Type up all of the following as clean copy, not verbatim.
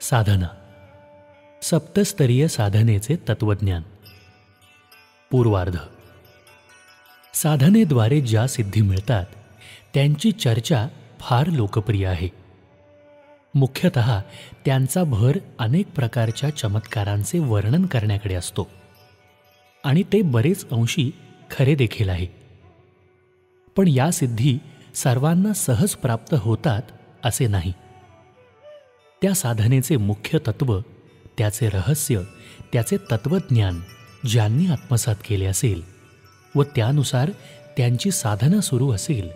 साधना. सप्तस्तरीय साधनेचे तत्वज्ञान. पूर्वार्ध. साधनेद्वारे ज्या सिद्धी मिळतात त्यांची चर्चा फार लोकप्रिय आहे. मुख्यतः त्यांचा भर अनेक प्रकारच्या चमत्कारांचे वर्णन करण्याकडे असतो आणि ते बरेच अंशी खरे देखील आहे. पण या सिद्धी सर्वांना सहज प्राप्त होतात असे नाही. त्या साधनेचे मुख्य तत्व, त्याचे रहस्य, त्याचे तत्वज्ञान ज्यांनी आत्मसात केले असेल व त्यानुसार त्यांची साधना सुरू असेल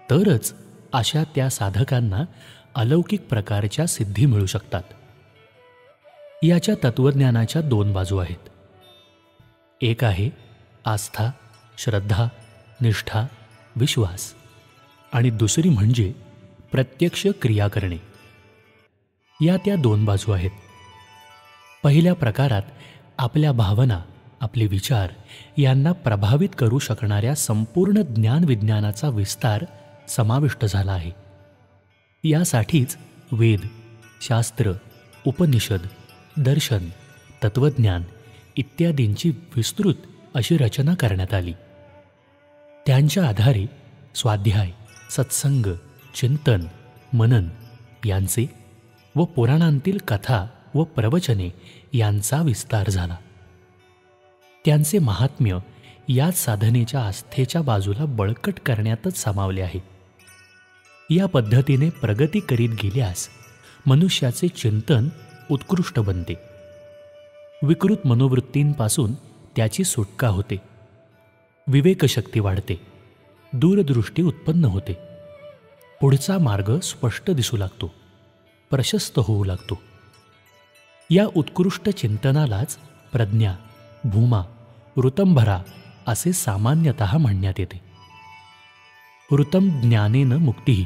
तरच अशा त्या साधकांना अलौकिक प्रकारच्या सिद्धी मिळू शकतात. याच्या तत्वज्ञानाच्या दोन बाजू आहेत. एक आहे आस्था, श्रद्धा, निष्ठा, विश्वास, आणि दुसरी म्हणजे प्रत्यक्ष क्रिया करणे. या त्या दोन बाजू आहेत. पहिल्या प्रकारात आपल्या भावना, आपले विचार यांना प्रभावित करू शकणाऱ्या संपूर्ण ज्ञानविज्ञानाचा विस्तार समाविष्ट झाला आहे. यासाठीच वेद, शास्त्र, उपनिषद, दर्शन, तत्वज्ञान इत्यादींची विस्तृत अशी रचना करण्यात आली. त्यांच्या आधारे स्वाध्याय, सत्संग, चिंतन, मनन यांचे व पुराणांतील कथा व प्रवचने यांचा विस्तार झाला. त्यांचे महात्म्य याच साधनेच्या आस्थेच्या बाजूला बळकट करण्यातच सामावले आहे. या पद्धतीने प्रगती करीत गेल्यास मनुष्याचे चिंतन उत्कृष्ट बनते. विकृत मनोवृत्तींपासून त्याची सुटका होते. विवेकशक्ती वाढते. दूरदृष्टी उत्पन्न होते. पुढचा मार्ग स्पष्ट दिसू लागतो, प्रशस्त होऊ लागतो. या उत्कृष्ट चिंतनालाच प्रज्ञा, भूमा, ऋतंभरा असे सामान्यतः म्हणण्यात येते. ऋतं ज्ञानेन मुक्तिः,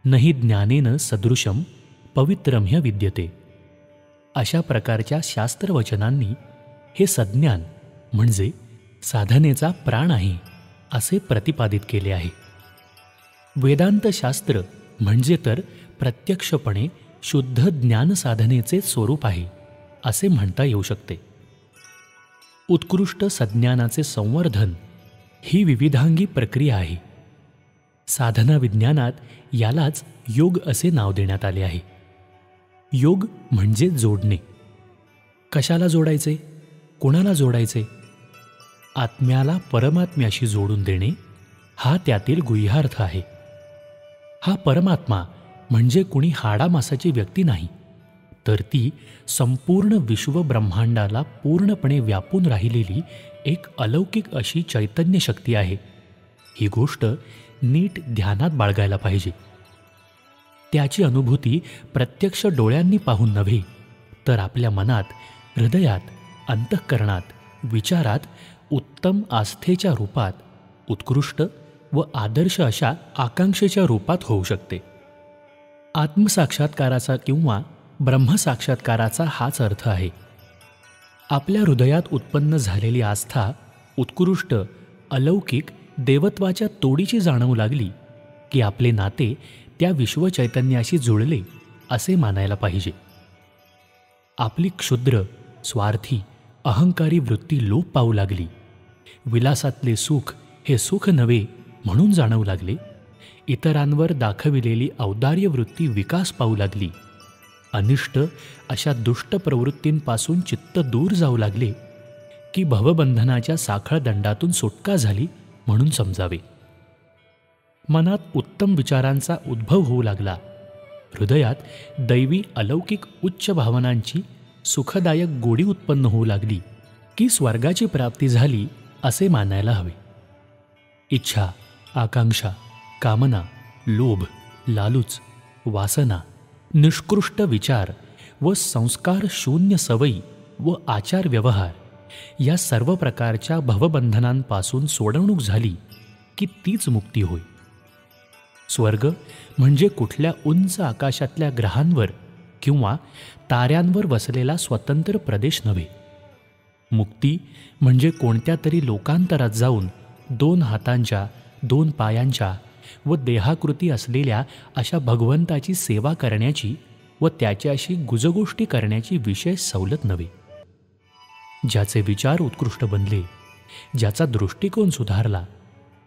नहि ज्ञानेन सदृशं पवित्रम्य विद्यते. अशा प्रकारच्या शास्त्रवचनांनी हे सज्ञान म्हणजे साधनेचा प्राण आहे असे प्रतिपादित केले आहे. वेदांतशास्त्र म्हणजे तर प्रत्यक्षपणे शुद्ध ज्ञान साधनेचे स्वरूप आहे असे म्हणता येऊ शकते. उत्कृष्ट सज्ञानाचे संवर्धन ही विविधांगी प्रक्रिया आहे. साधना विज्ञानात यालाच योग असे नाव देण्यात आले आहे. योग म्हणजे जोडणे. कशाला जोडायचे, कोणाला जोडायचे? आत्म्याला परमात्म्याशी जोडून देणे हा त्यातील गुह्यार्थ आहे. हा परमात्मा म्हणजे कुणी हाडामासाची व्यक्ती नाही, तर ती संपूर्ण विश्वब्रह्मांडाला पूर्णपणे व्यापून राहिलेली एक अलौकिक अशी चैतन्य शक्ती आहे. ही गोष्ट नीट ध्यानात बाळगायला पाहिजे. त्याची अनुभूती प्रत्यक्ष डोळ्यांनी पाहून नव्हे, तर आपल्या मनात, हृदयात, अंतःकरणात, विचारात उत्तम आस्थेच्या रूपात, उत्कृष्ट व आदर्श अशा आकांक्षेच्या रूपात होऊ शकते. आत्मसाक्षात्काराचा किंवा ब्रह्मसाक्षात्काराचा हाच अर्थ आहे. आपल्या हृदयात उत्पन्न झालेली आस्था उत्कृष्ट, अलौकिक देवत्वाच्या तोडीची जाणवू लागली की आपले नाते त्या विश्वचैतन्याशी जुळले असे मानायला पाहिजे. आपली क्षुद्र, स्वार्थी, अहंकारी वृत्ती लोप पावू लागली. विलासातले सुख हे सुख नव्हे म्हणून जाणवू लागले. इतरांवर दाखविलेली औदार्य वृत्ती विकास पावू लागली. अनिष्ट अशा दुष्ट प्रवृत्तींपासून चित्त दूर जाऊ लागले की भवबंधनाच्या साखळ दंडातून सुटका झाली म्हणून समजावे. मनात उत्तम विचारांचा उद्भव होऊ लागला. हृदयात दैवी अलौकिक उच्च भावनांची सुखदायक गोडी उत्पन्न होऊ लागली की स्वर्गाची प्राप्ती झाली असे मानायला हवे. इच्छा, आकांक्षा, कामना, लोभ, लालूच, वासना, निष्कृष्ट विचार व संस्कार शून्य सवयी व आचार व्यवहार या सर्व प्रकारच्या भवबंधनांपासून सोडवणूक झाली की तीच मुक्ती होय. स्वर्ग म्हणजे कुठल्या उंच आकाशातल्या ग्रहांवर किंवा ताऱ्यांवर वसलेला स्वतंत्र प्रदेश नव्हे. मुक्ती म्हणजे कोणत्या तरी लोकांतरात जाऊन 2 हातांच्या, 2 पायांच्या व देहाकृती असलेल्या अशा भगवंताची सेवा करण्याची व त्याच्याशी गुजगोष्टी करण्याची विशेष सवलत नव्हे. ज्याचे विचार उत्कृष्ट बनले, ज्याचा दृष्टिकोन सुधारला,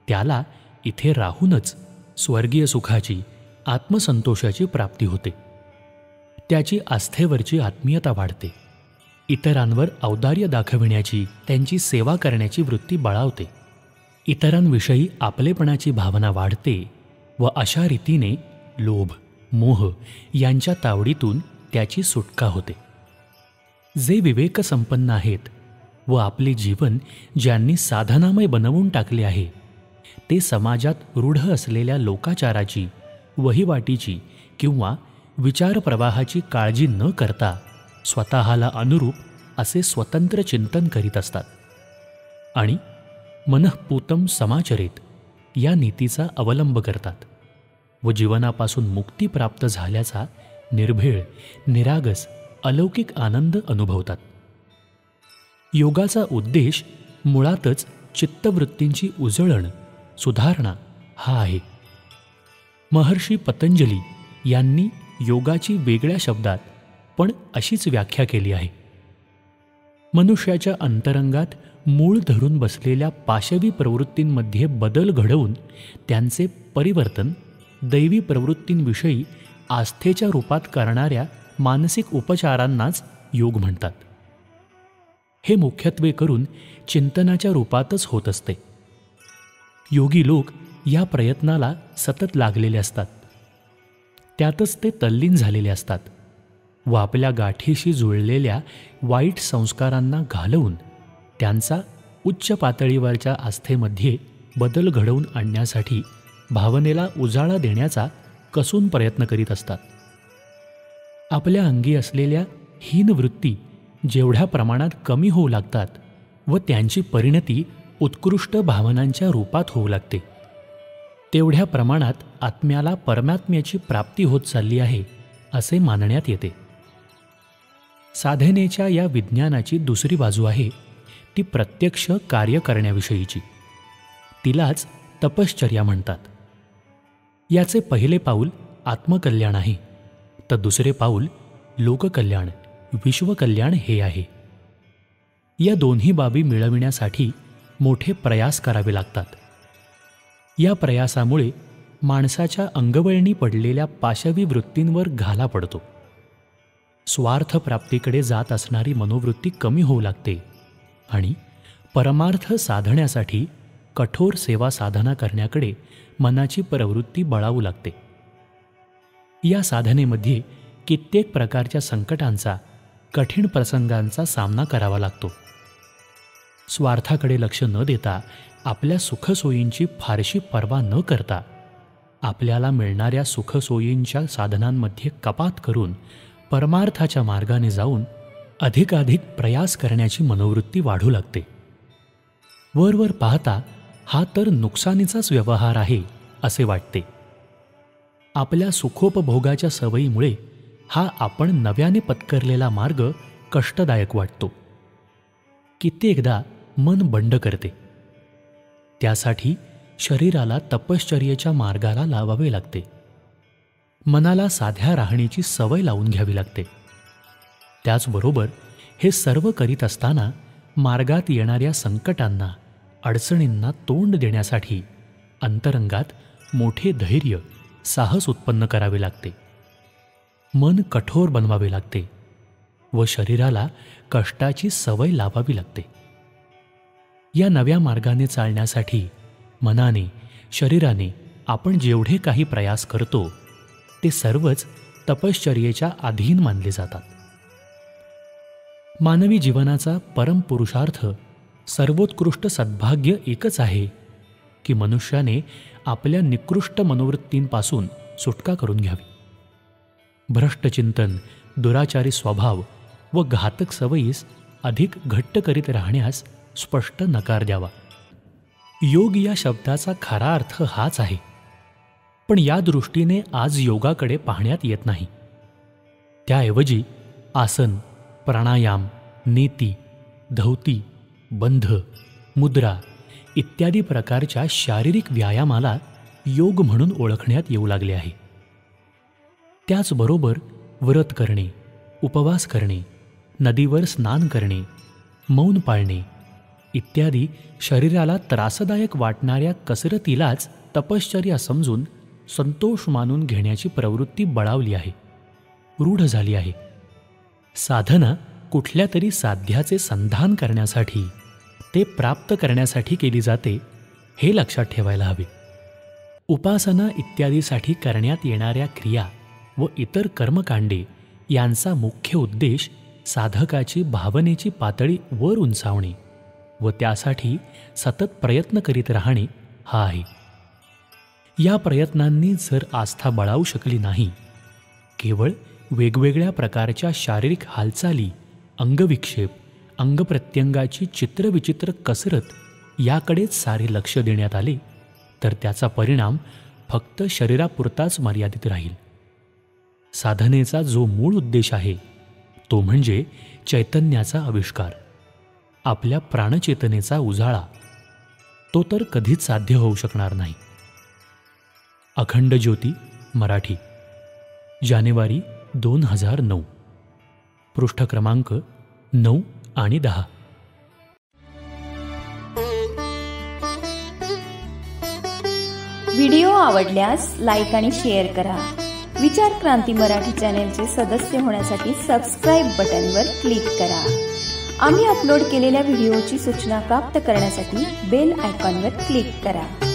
त्याला इथे राहूनच स्वर्गीय सुखाची, आत्मसंतोषाची प्राप्ती होते. त्याची आस्थेवरची आत्मीयता वाढते. इतरांवर औदार्य दाखविण्याची, त्यांची सेवा करण्याची वृत्ती बळावते. इतरांविषयी आपलेपणाची भावना वाढते व अशा रीतीने लोभ, मोह यांच्या तावडीतून त्याची सुटका होते. जे विवेकसंपन्न आहेत व आपले जीवन ज्यांनी साधनामय बनवून टाकले आहे, ते समाजात रूढ असलेल्या लोकाचाराची, वहिवाटीची किंवा विचारप्रवाहाची काळजी न करता स्वतःला अनुरूप असे स्वतंत्र चिंतन करीत असतात आणि मनःपूतं समाचरेत या नीतीचा अवलंब करतात व जीवनापासून मुक्ती प्राप्त झाल्याचा निर्भेळ, निरागस, अलौकिक आनंद अनुभवतात. योगाचा उद्देश मुळातच चित्तवृत्तींची उजळण, सुधारणा हा आहे. महर्षी पतंजली यांनी योगाची वेगळ्या शब्दात पण अशीच व्याख्या केली आहे. मनुष्याच्या अंतरंगात मूळ धरून बसलेल्या पाशवी प्रवृत्तींमध्ये बदल घडवून त्यांचे परिवर्तन दैवी प्रवृत्तींविषयी आस्थेच्या रूपात करणाऱ्या मानसिक उपचारांनाच योग म्हणतात. हे मुख्यत्वे करून चिंतनाच्या रूपातच होत असते. योगी लोक या प्रयत्नाला सतत लागलेले असतात. त्यातच ते तल्लीन झालेले असतात व आपल्या गाठीशी जुळलेल्या वाईट संस्कारांना घालवून त्यांचा उच्च पातळीवरच्या आस्थेमध्ये बदल घडवून आणण्यासाठी भावनेला उजाळा देण्याचा कसून प्रयत्न करीत असतात. आपल्या अंगी असलेल्या हीन वृत्ती जेवढ्या प्रमाणात कमी होऊ लागतात व त्यांची परिणती उत्कृष्ट भावनांच्या रूपात होऊ लागते, तेवढ्या प्रमाणात आत्म्याला परमात्म्याची प्राप्ती होत चालली आहे असे मानण्यात येते. साधनेच्या या विज्ञानाची दुसरी बाजू आहे ती प्रत्यक्ष कार्य करण्याविषयीची. तिलाच तपश्चर्या म्हणतात. याचे पहिले पाऊल आत्मकल्याण आहे, तर दुसरे पाऊल लोककल्याण, विश्वकल्याण हे आहे. या दोन्ही बाबी मिळविण्यासाठी मोठे प्रयास करावे लागतात. या प्रयासामुळे माणसाच्या अंगवळणी पडलेल्या पाशवी वृत्तींवर घाला पडतो. स्वार्थप्राप्तीकडे जात असणारी मनोवृत्ती कमी होऊ लागते आणि परमार्थ साधण्यासाठी कठोर सेवा साधना करण्याकडे मनाची प्रवृत्ती बळावू लागते. या साधनेमध्ये कित्येक प्रकारच्या संकटांचा, कठीण प्रसंगांचा सामना करावा लागतो. स्वार्थाकडे लक्ष न देता, आपल्या सुखसोयींची फारशी पर्वा न करता, आपल्याला मिळणाऱ्या सुखसोयींच्या साधनांमध्ये कपात करून परमार्थाच्या मार्गाने जाऊन अधिकाधिक प्रयास करण्याची मनोवृत्ती वाढू लागते. वरवर पाहता हा तर नुकसानीचाच व्यवहार आहे असे वाटते. आपल्या सुखोपभोगाच्या सवयीमुळे हा आपण नव्याने पत्करलेला मार्ग कष्टदायक वाटतो. कित्येकदा मन बंड करते. त्यासाठी शरीराला तपश्चर्येच्या मार्गाला लावावे लागते. मनाला साध्या राहण्याची सवय लावून घ्यावी लागते. त्याचबरोबर हे सर्व करीत असताना मार्गात येणाऱ्या संकटांना, अडचणींना तोंड देण्यासाठी अंतरंगात मोठे धैर्य, साहस उत्पन्न करावे लागते. मन कठोर बनवावे लागते व शरीराला कष्टाची सवय लावावी लागते. या नव्या मार्गाने चालण्यासाठी मनाने, शरीराने आपण जेवढे काही प्रयास करतो ते सर्वच तपश्चर्येच्या अधीन मानले जातात. मानवी जीवनाचा परमपुरुषार्थ, सर्वोत्कृष्ट सद्भाग्य एकच आहे की मनुष्याने आपल्या निकृष्ट मनोवृत्तींपासून सुटका करून घ्यावी. भ्रष्टचिंतन, दुराचारी स्वभाव व घातक सवयीस अधिक घट्ट करीत राहण्यास स्पष्ट नकार द्यावा. योग या शब्दाचा खरा अर्थ हाच आहे, पण या दृष्टीने आज योगाकडे पाहण्यात येत नाही. त्याऐवजी आसन, प्राणायाम, नेती, धौती, बंध, मुद्रा इत्यादी प्रकारच्या शारीरिक व्यायामाला योग म्हणून ओळखण्यात येऊ लागले आहे. त्याचबरोबर व्रत करणे, उपवास करणे, नदीवर स्नान करणे, मौन पाळणे इत्यादी शरीराला त्रासदायक वाटणाऱ्या कसरतीलाच तपश्चर्या समजून संतोष मानून घेण्याची प्रवृत्ती बळावली आहे, रूढ झाली आहे. साधना कुठल्या तरी साध्याचे संधान करण्यासाठी, ते प्राप्त करण्यासाठी केली जाते हे लक्षात ठेवायला हवे. उपासना इत्यादीसाठी करण्यात येणाऱ्या क्रिया व इतर कर्मकांडे यांचा मुख्य उद्देश साधकाची भावनेची पातळी वर उंचावणे व त्यासाठी सतत प्रयत्न करीत राहणे हा आहे. या प्रयत्नांनी जर आस्था बळावू शकली नाही, केवळ वेगवेगळ्या प्रकारच्या शारीरिक हालचाली, अंगविक्षेप, अंगप्रत्यंगाची चित्रविचित्र कसरत याकडेच सारे लक्ष देण्यात आले तर त्याचा परिणाम फक्त शरीरापुरताच मर्यादित राहील. साधनेचा जो मूळ उद्देश आहे तो म्हणजे चैतन्याचा आविष्कार, आपल्या प्राणचेतनेचा उजाळा, तो तर कधीच साध्य होऊ शकणार नाही. अखंड ज्योती मराठी, जानेवारी 2009, पृष्ठ क्रमांक 9 आणि 10. व्हिडिओ आवडल्यास लाईक आणि शेअर करा. विचार क्रांती मराठी चॅनेलचे सदस्य होण्यासाठी सबस्क्राईब बटनवर क्लिक करा. आम्ही अपलोड केलेल्या व्हिडिओची सूचना प्राप्त करण्यासाठी बेल आयकॉनवर क्लिक करा.